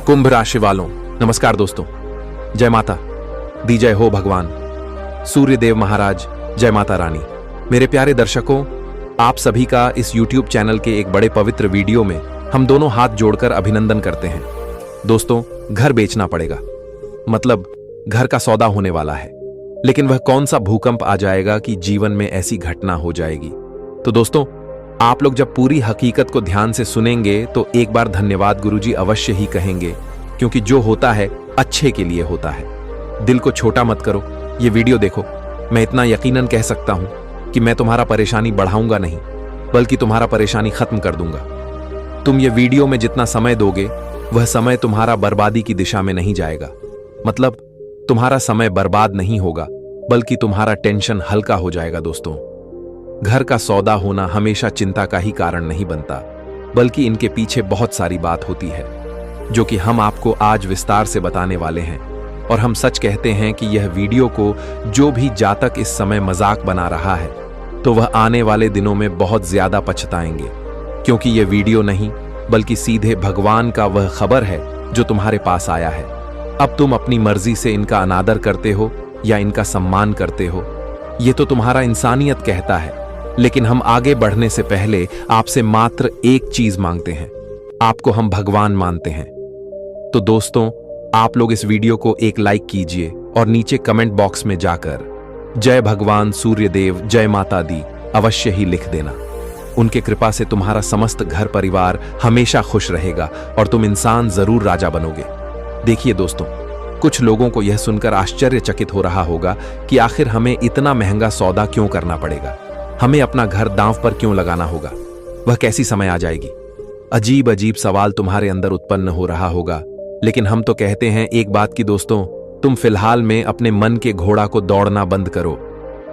कुंभ राशि वालों, नमस्कार दोस्तों। जय माता दी, जय हो भगवान सूर्य देव महाराज, जय माता रानी। मेरे प्यारे दर्शकों, आप सभी का इस YouTube चैनल के एक बड़े पवित्र वीडियो में हम दोनों हाथ जोड़कर अभिनंदन करते हैं। दोस्तों, घर बेचना पड़ेगा, मतलब घर का सौदा होने वाला है। लेकिन वह कौन सा भूकंप आ जाएगा कि जीवन में ऐसी घटना हो जाएगी। तो दोस्तों, आप लोग जब पूरी हकीकत को ध्यान से सुनेंगे तो एक बार धन्यवाद गुरुजी अवश्य ही कहेंगे, क्योंकि जो होता है अच्छे के लिए होता है। दिल को छोटा मत करो, ये वीडियो देखो। मैं इतना यकीनन कह सकता हूं कि मैं तुम्हारा परेशानी बढ़ाऊंगा नहीं, बल्कि तुम्हारा परेशानी खत्म कर दूंगा। तुम ये वीडियो में जितना समय दोगे, वह समय तुम्हारा बर्बादी की दिशा में नहीं जाएगा। मतलब तुम्हारा समय बर्बाद नहीं होगा, बल्कि तुम्हारा टेंशन हल्का हो जाएगा। दोस्तों, घर का सौदा होना हमेशा चिंता का ही कारण नहीं बनता, बल्कि इनके पीछे बहुत सारी बात होती है, जो कि हम आपको आज विस्तार से बताने वाले हैं। और हम सच कहते हैं कि यह वीडियो को जो भी जातक इस समय मजाक बना रहा है, तो वह आने वाले दिनों में बहुत ज्यादा पछताएंगे, क्योंकि यह वीडियो नहीं बल्कि सीधे भगवान का वह खबर है जो तुम्हारे पास आया है। अब तुम अपनी मर्जी से इनका अनादर करते हो या इनका सम्मान करते हो, यह तो तुम्हारा इंसानियत कहता है। लेकिन हम आगे बढ़ने से पहले आपसे मात्र एक चीज मांगते हैं, आपको हम भगवान मानते हैं। तो दोस्तों, आप लोग इस वीडियो को एक लाइक कीजिए और नीचे कमेंट बॉक्स में जाकर जय भगवान सूर्यदेव, जय माता दी अवश्य ही लिख देना। उनके कृपा से तुम्हारा समस्त घर परिवार हमेशा खुश रहेगा और तुम इंसान जरूर राजा बनोगे। देखिए दोस्तों, कुछ लोगों को यह सुनकर आश्चर्यचकित हो रहा होगा कि आखिर हमें इतना महंगा सौदा क्यों करना पड़ेगा, हमें अपना घर दांव पर क्यों लगाना होगा, वह कैसी समय आ जाएगी। अजीब अजीब सवाल तुम्हारे अंदर उत्पन्न हो रहा होगा। लेकिन हम तो कहते हैं एक बात की दोस्तों, तुम फिलहाल में अपने मन के घोड़ा को दौड़ना बंद करो।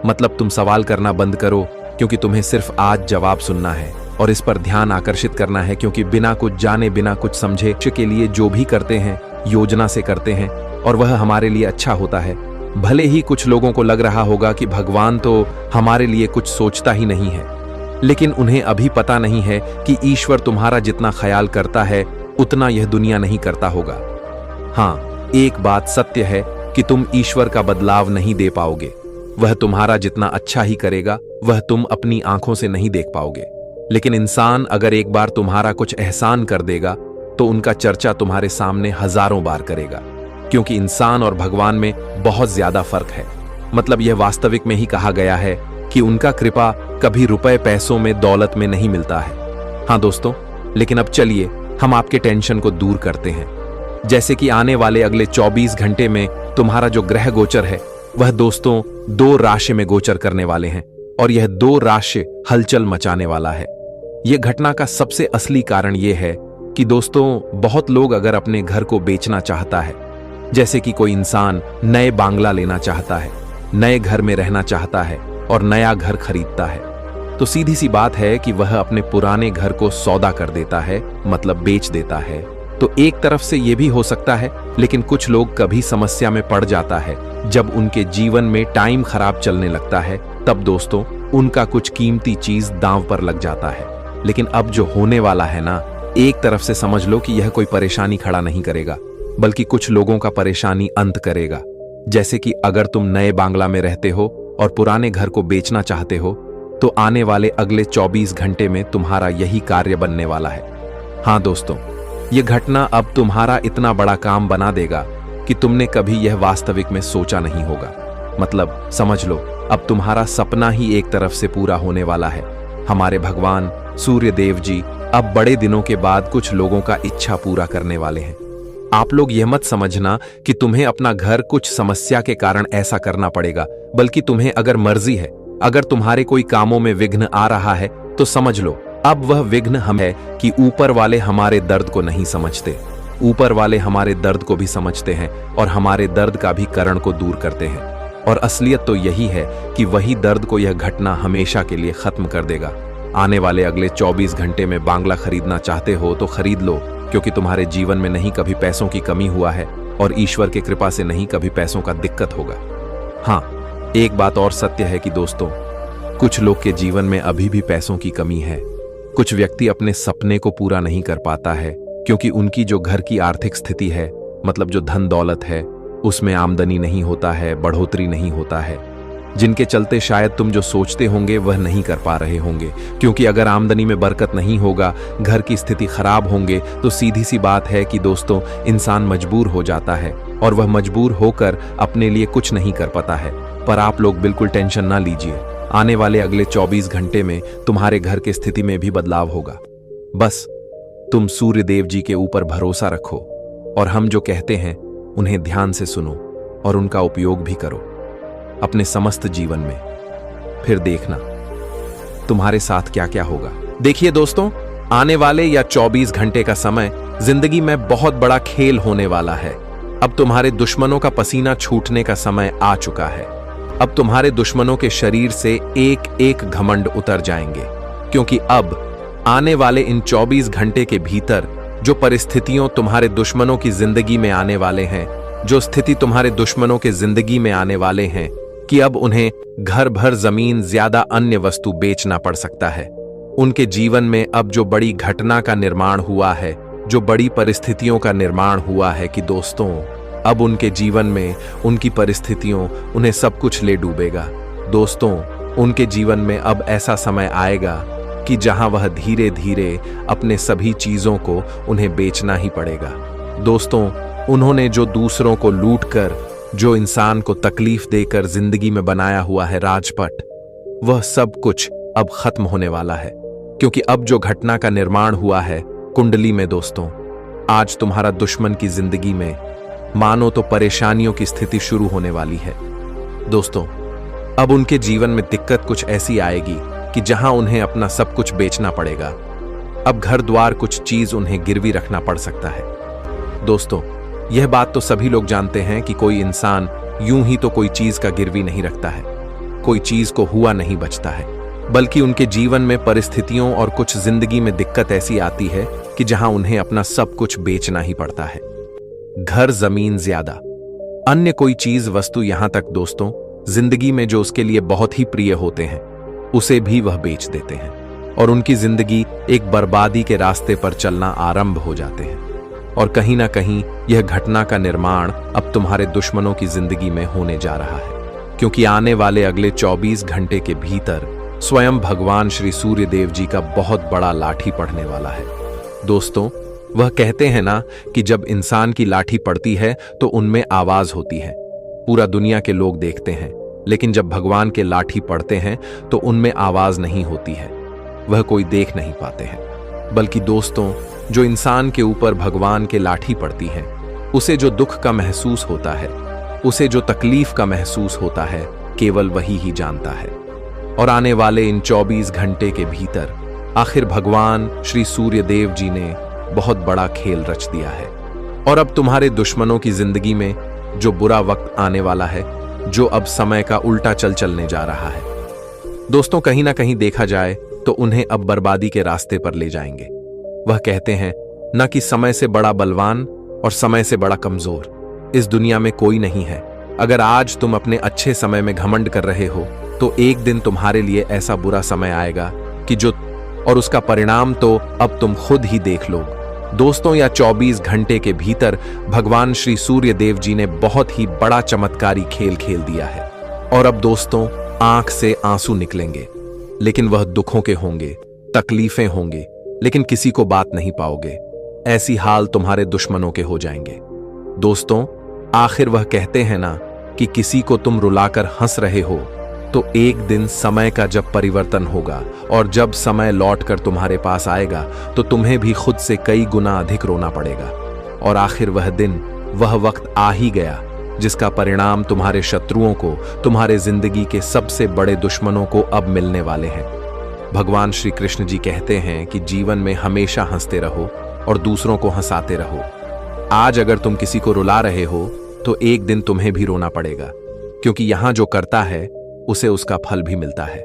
मतलब तुम सवाल करना बंद करो, क्योंकि तुम्हें सिर्फ आज जवाब सुनना है और इस पर ध्यान आकर्षित करना है। क्योंकि बिना कुछ जाने, बिना कुछ समझे के लिए जो भी करते हैं योजना से करते हैं, और वह हमारे लिए अच्छा होता है। भले ही कुछ लोगों को लग रहा होगा कि भगवान तो हमारे लिए कुछ सोचता ही नहीं है, लेकिन उन्हें अभी पता नहीं है कि ईश्वर तुम्हारा जितना ख्याल करता है उतना यह दुनिया नहीं करता होगा। हाँ, एक बात सत्य है कि तुम ईश्वर का बदलाव नहीं दे पाओगे। वह तुम्हारा जितना अच्छा ही करेगा, वह तुम अपनी आंखों से नहीं देख पाओगे। लेकिन इंसान अगर एक बार तुम्हारा कुछ एहसान कर देगा, तो उनका चर्चा तुम्हारे सामने हजारों बार करेगा। क्योंकि इंसान और भगवान में बहुत ज्यादा फर्क है। मतलब यह वास्तविक में ही कहा गया है कि उनका कृपा कभी रुपए पैसों में, दौलत में नहीं मिलता है। हाँ दोस्तों, लेकिन अब चलिए हम आपके टेंशन को दूर करते हैं। जैसे कि आने वाले अगले 24 घंटे में तुम्हारा जो ग्रह गोचर है, वह दोस्तों 2 राशि में गोचर करने वाले हैं, और यह 2 राशि हलचल मचाने वाला है। यह घटना का सबसे असली कारण यह है कि दोस्तों, बहुत लोग अगर अपने घर को बेचना चाहता है, जैसे कि कोई इंसान नए बांग्ला लेना चाहता है, नए घर में रहना चाहता है और नया घर खरीदता है, तो सीधी सी बात है कि वह अपने पुराने घर को सौदा कर देता है, मतलब बेच देता है। तो एक तरफ से यह भी हो सकता है, लेकिन कुछ लोग कभी समस्या में पड़ जाता है जब उनके जीवन में टाइम खराब चलने लगता है, तब दोस्तों उनका कुछ कीमती चीज दांव पर लग जाता है। लेकिन अब जो होने वाला है ना, एक तरफ से समझ लो कि यह कोई परेशानी खड़ा नहीं करेगा, बल्कि कुछ लोगों का परेशानी अंत करेगा। जैसे कि अगर तुम नए बांग्ला में रहते हो और पुराने घर को बेचना चाहते हो, तो आने वाले अगले 24 घंटे में तुम्हारा यही कार्य बनने वाला है। हाँ दोस्तों, यह घटना अब तुम्हारा इतना बड़ा काम बना देगा कि तुमने कभी यह वास्तविक में सोचा नहीं होगा। मतलब समझ लो, अब तुम्हारा सपना ही एक तरफ से पूरा होने वाला है। हमारे भगवान सूर्य देव जी अब बड़े दिनों के बाद कुछ लोगों का इच्छा पूरा करने वाले हैं। आप लोग यह मत समझना कि तुम्हें अपना घर कुछ समस्या के कारण ऐसा करना पड़ेगा, बल्कि तुम्हें अगर मर्जी है, अगर तुम्हारे कोई कामों में विघ्न आ रहा है, तो समझ लो अब वह विघ्न हम है कि ऊपर वाले हमारे दर्द को नहीं समझते। ऊपर वाले हमारे दर्द को भी समझते हैं और हमारे दर्द का भी कारण को दूर करते हैं। और असलियत तो यही है कि वही दर्द को यह घटना हमेशा के लिए खत्म कर देगा। आने वाले अगले 24 घंटे में बांग्ला खरीदना चाहते हो तो खरीद लो, क्योंकि तुम्हारे जीवन में नहीं कभी पैसों की कमी हुआ है और ईश्वर की कृपा से नहीं कभी पैसों का दिक्कत होगा। हाँ, एक बात और सत्य है कि दोस्तों, कुछ लोग के जीवन में अभी भी पैसों की कमी है। कुछ व्यक्ति अपने सपने को पूरा नहीं कर पाता है क्योंकि उनकी जो घर की आर्थिक स्थिति है, मतलब जो धन दौलत है, उसमें आमदनी नहीं होता है, बढ़ोतरी नहीं होता है, जिनके चलते शायद तुम जो सोचते होंगे वह नहीं कर पा रहे होंगे। क्योंकि अगर आमदनी में बरकत नहीं होगा, घर की स्थिति खराब होंगे, तो सीधी सी बात है कि दोस्तों इंसान मजबूर हो जाता है और वह मजबूर होकर अपने लिए कुछ नहीं कर पाता है। पर आप लोग बिल्कुल टेंशन ना लीजिए, आने वाले अगले 24 घंटे में तुम्हारे घर की स्थिति में भी बदलाव होगा। बस तुम सूर्य देव जी के ऊपर भरोसा रखो और हम जो कहते हैं उन्हें ध्यान से सुनो और उनका उपयोग भी करो अपने समस्त जीवन में। फिर देखना तुम्हारे साथ क्या क्या होगा। देखिए दोस्तों, आने वाले या 24 घंटे का समय जिंदगी में बहुत बड़ा खेल होने वाला है। अब तुम्हारे दुश्मनों का पसीना छूटने का समय आ चुका है। अब तुम्हारे दुश्मनों के शरीर से एक एक घमंड उतर जाएंगे, क्योंकि अब आने वाले इन 24 घंटे के भीतर जो परिस्थितियों तुम्हारे दुश्मनों की जिंदगी में आने वाले हैं, जो स्थिति तुम्हारे दुश्मनों के जिंदगी में आने वाले हैं कि अब उन्हें घर भर जमीन ज्यादा अन्य वस्तु बेचना पड़ सकता है। उनके जीवन में अब जो बड़ी घटना का निर्माण हुआ है, जो बड़ी परिस्थितियों का निर्माण हुआ है कि दोस्तों अब उनके जीवन में उनकी परिस्थितियों उन्हें सब कुछ ले डूबेगा। दोस्तों उनके जीवन में अब ऐसा समय आएगा कि जहां वह धीरे धीरे अपने सभी चीजों को उन्हें बेचना ही पड़ेगा। दोस्तों उन्होंने जो दूसरों को लूटकर, जो इंसान को तकलीफ देकर जिंदगी में बनाया हुआ है राजपट, वह सब कुछ अब खत्म होने वाला है। क्योंकि अब जो घटना का निर्माण हुआ है कुंडली में दोस्तों, आज तुम्हारा दुश्मन की जिंदगी में मानो तो परेशानियों की स्थिति शुरू होने वाली है। दोस्तों अब उनके जीवन में दिक्कत कुछ ऐसी आएगी कि जहां उन्हें अपना सब कुछ बेचना पड़ेगा। अब घर द्वार कुछ चीज उन्हें गिरवी रखना पड़ सकता है। दोस्तों यह बात तो सभी लोग जानते हैं कि कोई इंसान यूं ही तो कोई चीज का गिरवी नहीं रखता है, कोई चीज को हुआ नहीं बचता है, बल्कि उनके जीवन में परिस्थितियों और कुछ जिंदगी में दिक्कत ऐसी आती है कि जहां उन्हें अपना सब कुछ बेचना ही पड़ता है। घर, जमीन, ज्यादा अन्य कोई चीज, वस्तु, यहां तक दोस्तों जिंदगी में जो उसके लिए बहुत ही प्रिय होते हैं उसे भी वह बेच देते हैं और उनकी जिंदगी एक बर्बादी के रास्ते पर चलना आरंभ हो जाते हैं। और कहीं ना कहीं यह घटना का निर्माण अब तुम्हारे दुश्मनों की जिंदगी में होने जा रहा है, क्योंकि आने वाले अगले 24 घंटे के भीतर स्वयं भगवान श्री सूर्य देव जी का बहुत बड़ा लाठी पड़ने वाला है। दोस्तों वह कहते हैं ना कि जब इंसान की लाठी पड़ती है तो उनमें आवाज होती है, पूरा दुनिया के लोग देखते हैं, लेकिन जब भगवान के लाठी पड़ते हैं तो उनमें आवाज नहीं होती है, वह कोई देख नहीं पाते हैं। बल्कि दोस्तों जो इंसान के ऊपर भगवान के लाठी पड़ती है, उसे जो दुख का महसूस होता है, उसे जो तकलीफ का महसूस होता है, केवल वही ही जानता है। और आने वाले इन 24 घंटे के भीतर आखिर भगवान श्री सूर्य देव जी ने बहुत बड़ा खेल रच दिया है। और अब तुम्हारे दुश्मनों की जिंदगी में जो बुरा वक्त आने वाला है, जो अब समय का उल्टा चलने जा रहा है, दोस्तों कहीं ना कहीं देखा जाए तो उन्हें अब बर्बादी के रास्ते पर ले जाएंगे। वह कहते हैं न कि समय से बड़ा बलवान और समय से बड़ा कमजोर इस दुनिया में कोई नहीं है। अगर आज तुम अपने अच्छे समय में घमंड कर रहे हो तो एक दिन तुम्हारे लिए ऐसा बुरा समय आएगा कि जो, और उसका परिणाम तो अब तुम खुद ही देख लो। दोस्तों या 24 घंटे के भीतर भगवान श्री सूर्य देव जी ने बहुत ही बड़ा चमत्कारी खेल खेल दिया है। और अब दोस्तों आंख से आंसू निकलेंगे, लेकिन वह दुखों के होंगे, तकलीफें होंगे, लेकिन किसी को बात नहीं पाओगे। ऐसी हाल तुम्हारे दुश्मनों के हो जाएंगे। दोस्तों आखिर वह कहते हैं ना कि किसी को तुम रुलाकर हंस रहे हो तो एक दिन समय का जब परिवर्तन होगा और जब समय लौटकर तुम्हारे पास आएगा तो तुम्हें भी खुद से कई गुना अधिक रोना पड़ेगा। और आखिर वह दिन, वह वक्त आ ही गया जिसका परिणाम तुम्हारे शत्रुओं को, तुम्हारे जिंदगी के सबसे बड़े दुश्मनों को अब मिलने वाले हैं। भगवान श्री कृष्ण जी कहते हैं कि जीवन में हमेशा हंसते रहो और दूसरों को हंसाते रहो। आज अगर तुम किसी को रुला रहे हो तो एक दिन तुम्हें भी रोना पड़ेगा, क्योंकि यहां जो करता है उसे उसका फल भी मिलता है,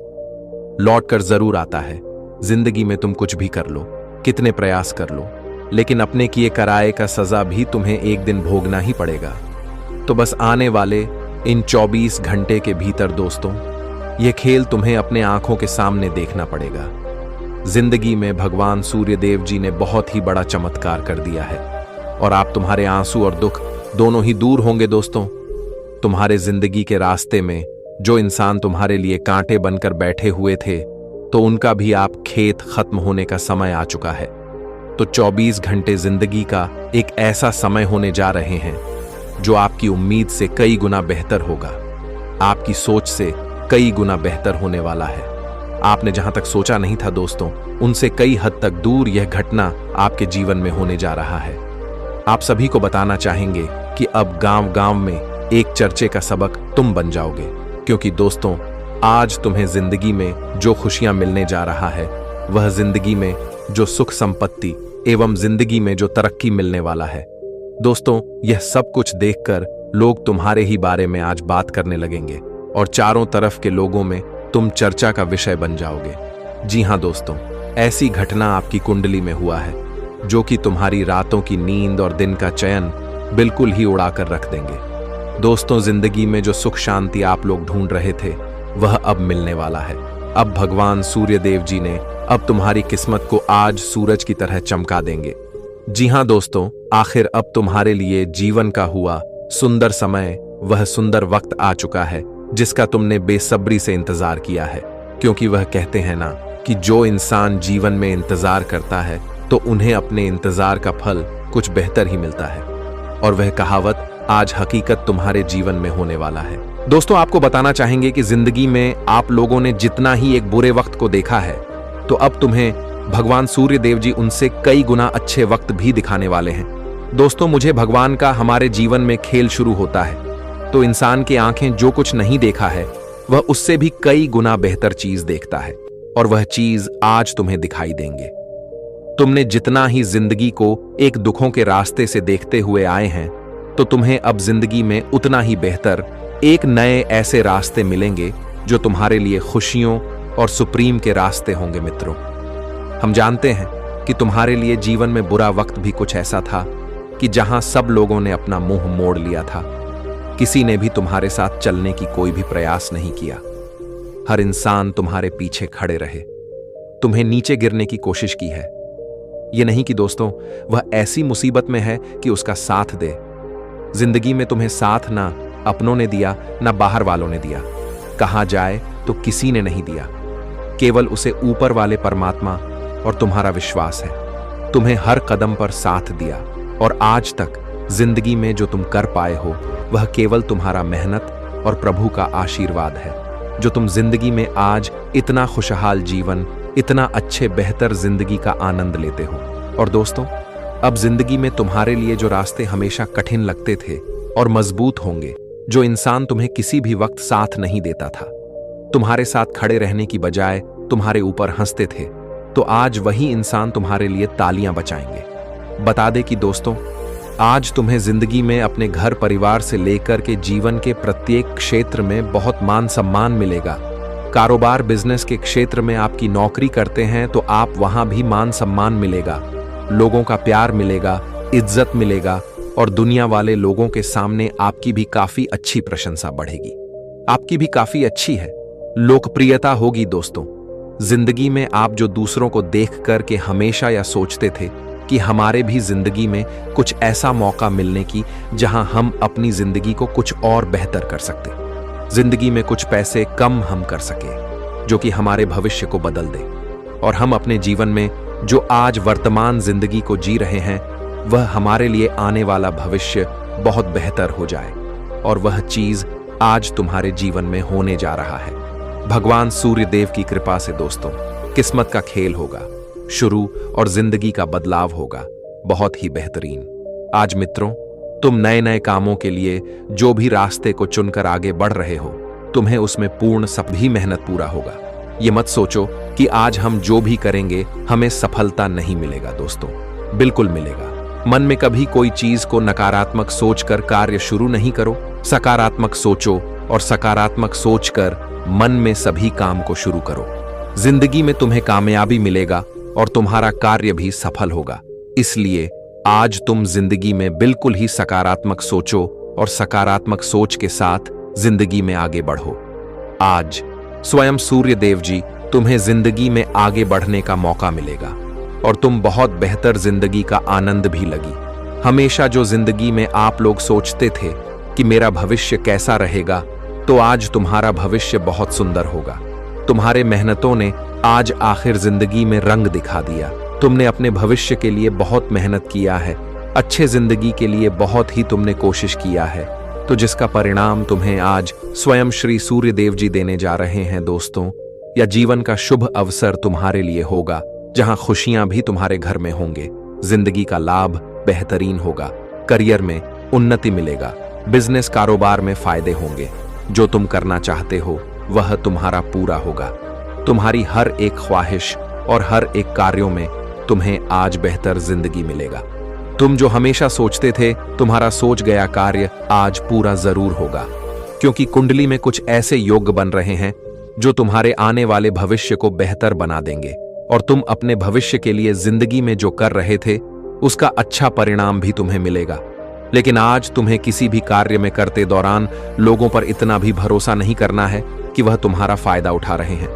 लौट कर जरूर आता है। जिंदगी में तुम कुछ भी कर लो, कितने प्रयास कर लो, लेकिन अपने किए कराए का सजा भी तुम्हें एक दिन भोगना ही पड़ेगा। तो बस आने वाले इन 24 घंटे के भीतर दोस्तों ये खेल तुम्हें अपने आंखों के सामने देखना पड़ेगा। जिंदगी में भगवान सूर्य देव जी ने बहुत ही बड़ा चमत्कार कर दिया है और आप तुम्हारे आंसू और दुख दोनों ही दूर होंगे दोस्तों। तुम्हारे जिंदगी के रास्ते में जो इंसान तुम्हारे लिए कांटे बनकर बैठे हुए थे, तो उनका भी आप खेत खत्म होने का समय आ चुका है। तो 24 घंटे जिंदगी का एक ऐसा समय होने जा रहे हैं जो आपकी उम्मीद से कई गुना बेहतर होगा, आपकी सोच से कई गुना बेहतर होने वाला है। आपने जहां तक सोचा नहीं था दोस्तों, उनसे कई हद तक दूर यह घटना आपके जीवन में होने जा रहा है। आप सभी को बताना चाहेंगे कि अब गांव गांव में एक चर्चे का सबक तुम बन जाओगे, क्योंकि दोस्तों आज तुम्हें जिंदगी में जो खुशियां मिलने जा रहा है, वह जिंदगी में जो सुख संपत्ति एवं जिंदगी में जो तरक्की मिलने वाला है। दोस्तों यह सब कुछ देखकर लोग तुम्हारे ही बारे में आज बात करने लगेंगे और चारों तरफ के लोगों में तुम चर्चा का विषय बन जाओगे। जी हां दोस्तों, ऐसी घटना आपकी कुंडली में हुआ है जो कि तुम्हारी रातों की नींद और दिन का चयन बिल्कुल ही उड़ाकर रख देंगे। दोस्तों जिंदगी में जो सुख शांति आप लोग ढूंढ रहे थे, वह अब मिलने वाला है। अब भगवान सूर्य देव जी ने अब तुम्हारी किस्मत को आज सूरज की तरह चमका देंगे। जी हां दोस्तों, आखिर अब तुम्हारे लिए जीवन का हुआ सुंदर समय, वह सुंदर वक्त आ चुका है जिसका तुमने बेसब्री से इंतजार किया है। क्योंकि वह कहते हैं ना कि जो इंसान जीवन में इंतजार करता है तो उन्हें अपने इंतजार का फल कुछ बेहतर ही मिलता है, और वह कहावत आज हकीकत तुम्हारे जीवन में होने वाला है। दोस्तों आपको बताना चाहेंगे कि जिंदगी में आप लोगों ने जितना ही एक बुरे वक्त को देखा है, तो अब तुम्हें भगवान सूर्य देव जी उनसे कई गुना अच्छे वक्त भी दिखाने वाले हैं। दोस्तों मुझे भगवान का हमारे जीवन में खेल शुरू होता है तो इंसान की आंखें जो कुछ नहीं देखा है, वह उससे भी कई गुना बेहतर चीज देखता है, और वह चीज आज तुम्हें दिखाई देंगे। तुमने जितना ही जिंदगी को एक दुखों के रास्ते से देखते हुए आए हैं, तो तुम्हें अब जिंदगी में उतना ही बेहतर एक नए ऐसे रास्ते मिलेंगे जो तुम्हारे लिए खुशियों और सुप्रीम के रास्ते होंगे। मित्रों हम जानते हैं कि तुम्हारे लिए जीवन में बुरा वक्त भी कुछ ऐसा था कि जहां सब लोगों ने अपना मुंह मोड़ लिया था। किसी ने भी तुम्हारे साथ चलने की कोई भी प्रयास नहीं किया। हर इंसान तुम्हारे पीछे खड़े रहे, तुम्हें नीचे गिरने की कोशिश की है। यह नहीं कि दोस्तों वह ऐसी मुसीबत में है कि उसका साथ दे। जिंदगी में तुम्हें साथ ना अपनों ने दिया, ना बाहर वालों ने दिया। कहा जाए तो किसी ने नहीं दिया, केवल उसे ऊपर वाले परमात्मा और तुम्हारा विश्वास है। तुम्हें हर कदम पर साथ दिया, और आज तक जिंदगी में जो तुम कर पाए हो, वह केवल तुम्हारा मेहनत और प्रभु का आशीर्वाद है, जो तुम जिंदगी में आज इतना खुशहाल जीवन, इतना अच्छे बेहतर जिंदगी का आनंद लेते हो। और दोस्तों अब जिंदगी में तुम्हारे लिए जो रास्ते हमेशा कठिन लगते थे और मजबूत होंगे, जो इंसान तुम्हें किसी भी वक्त साथ नहीं देता था, तुम्हारे साथ खड़े रहने की बजाय तुम्हारे ऊपर हंसते थे, तो आज वही इंसान तुम्हारे लिए तालियां बजाएंगे। बता दे कि दोस्तों आज तुम्हें जिंदगी में अपने घर परिवार से लेकर के जीवन के प्रत्येक क्षेत्र में बहुत मान सम्मान मिलेगा। कारोबार बिजनेस के क्षेत्र में आपकी नौकरी करते हैं तो आप वहां भी मान सम्मान मिलेगा, लोगों का प्यार मिलेगा, इज्जत मिलेगा, और दुनिया वाले लोगों के सामने आपकी भी काफी अच्छी प्रशंसा बढ़ेगी, आपकी भी काफी अच्छी है लोकप्रियता होगी। दोस्तों जिंदगी में आप जो दूसरों को देख करके हमेशा यह सोचते थे कि हमारे भी जिंदगी में कुछ ऐसा मौका मिलने की जहां हम अपनी जिंदगी को कुछ और बेहतर कर सकते, जिंदगी में कुछ पैसे कम हम कर सके जो कि हमारे भविष्य को बदल दे, और हम अपने जीवन में जो आज वर्तमान जिंदगी को जी रहे हैं, वह हमारे लिए आने वाला भविष्य बहुत बेहतर हो जाए, और वह चीज आज तुम्हारे जीवन में होने जा रहा है। भगवान सूर्य देव की कृपा से दोस्तों किस्मत का खेल होगा शुरू, और जिंदगी का बदलाव होगा बहुत ही बेहतरीन। आज मित्रों तुम नए नए कामों के लिए जो भी रास्ते को चुनकर आगे बढ़ रहे हो, तुम्हें उसमें पूर्ण सभी मेहनत पूरा होगा। ये मत सोचो कि आज हम जो भी करेंगे हमें सफलता नहीं मिलेगा। दोस्तों बिल्कुल मिलेगा। मन में कभी कोई चीज को नकारात्मक सोचकर कार्य शुरू नहीं करो, सकारात्मक सोचो, और सकारात्मक सोचकर मन में सभी काम को शुरू करो। जिंदगी में तुम्हें कामयाबी मिलेगा और तुम्हारा कार्य भी सफल होगा। इसलिए आज तुम जिंदगी में बिल्कुल ही सकारात्मक सोचो और सकारात्मक सोच के साथ जिंदगी में आगे बढ़ो। आज स्वयं सूर्य देव जी तुम्हें जिंदगी में आगे बढ़ने का मौका मिलेगा और तुम बहुत बेहतर जिंदगी का आनंद भी लगी। हमेशा जो जिंदगी में आप लोग सोचते थे कि मेरा भविष्य कैसा रहेगा, तो आज तुम्हारा भविष्य बहुत सुंदर होगा। तुम्हारे मेहनतों ने आज आखिर जिंदगी में रंग दिखा दिया। तुमने अपने भविष्य के लिए बहुत मेहनत किया है, अच्छे जिंदगी के लिए बहुत ही तुमने कोशिश किया है, तो जिसका परिणाम तुम्हें आज स्वयं श्री सूर्य देव जी देने जा रहे हैं दोस्तों। या जीवन का शुभ अवसर तुम्हारे लिए होगा, जहां खुशियां भी तुम्हारे घर में होंगे। जिंदगी का लाभ बेहतरीन होगा, करियर में उन्नति मिलेगा, बिजनेस कारोबार में फायदे होंगे। जो तुम करना चाहते हो वह तुम्हारा पूरा होगा। तुम्हारी हर एक ख्वाहिश और हर एक कार्यों में तुम्हें आज बेहतर जिंदगी मिलेगा। तुम जो हमेशा सोचते थे, तुम्हारा सोच गया कार्य आज पूरा जरूर होगा, क्योंकि कुंडली में कुछ ऐसे योग बन रहे हैं जो तुम्हारे आने वाले भविष्य को बेहतर बना देंगे। और तुम अपने भविष्य के लिए जिंदगी में जो कर रहे थे उसका अच्छा परिणाम भी तुम्हें मिलेगा। लेकिन आज तुम्हें किसी भी कार्य में करते दौरान लोगों पर इतना भी भरोसा नहीं करना है कि वह तुम्हारा फायदा उठा रहे हैं।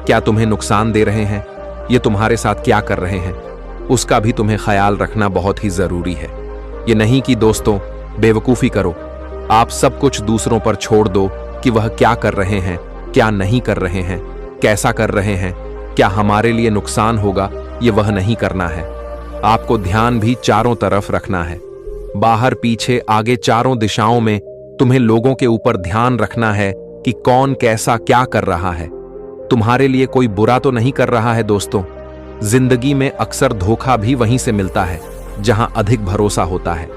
क्या तुम्हें नुकसान दे रहे हैं, ये तुम्हारे साथ क्या कर रहे हैं, उसका भी तुम्हें ख्याल रखना बहुत ही जरूरी है। ये नहीं कि दोस्तों बेवकूफी करो, आप सब कुछ दूसरों पर छोड़ दो कि वह क्या कर रहे हैं, क्या नहीं कर रहे हैं, कैसा कर रहे हैं, क्या हमारे लिए नुकसान होगा, ये वह नहीं करना है। आपको ध्यान भी चारों तरफ रखना है, बाहर पीछे आगे चारों दिशाओं में तुम्हें लोगों के ऊपर ध्यान रखना है कि कौन कैसा क्या कर रहा है। तुम्हारे लिए कोई बुरा तो नहीं कर रहा है दोस्तों। जिंदगी में अक्सर धोखा भी वहीं से मिलता है जहां अधिक भरोसा होता है,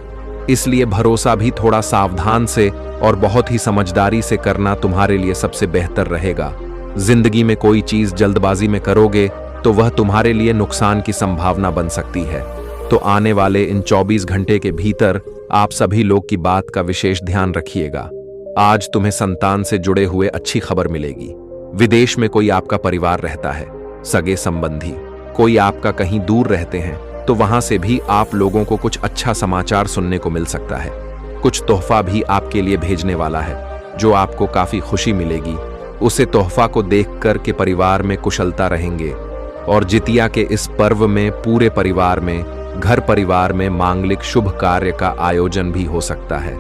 इसलिए भरोसा भी थोड़ा सावधान से और बहुत ही समझदारी से करना तुम्हारे लिए सबसे बेहतर रहेगा। जिंदगी में कोई चीज जल्दबाजी में करोगे तो वह तुम्हारे लिए नुकसान की संभावना बन सकती है। तो आने वाले इन 24 घंटे के भीतर आप सभी लोग की बात का विशेष ध्यान रखिएगा। आज तुम्हें संतान से जुड़े हुए अच्छी खबर मिलेगी। विदेश में कोई आपका परिवार रहता है, सगे संबंधी कोई आपका कहीं दूर रहते हैं, तो वहां से भी आप लोगों को कुछ अच्छा समाचार सुनने को मिल सकता है। कुछ तोहफा भी आपके लिए भेजने वाला है जो आपको काफी खुशी मिलेगी। उसे तोहफा को देखकर के परिवार में कुशलता रहेंगे और जितिया के इस पर्व में पूरे परिवार में, घर परिवार में मांगलिक शुभ कार्य का आयोजन भी हो सकता है।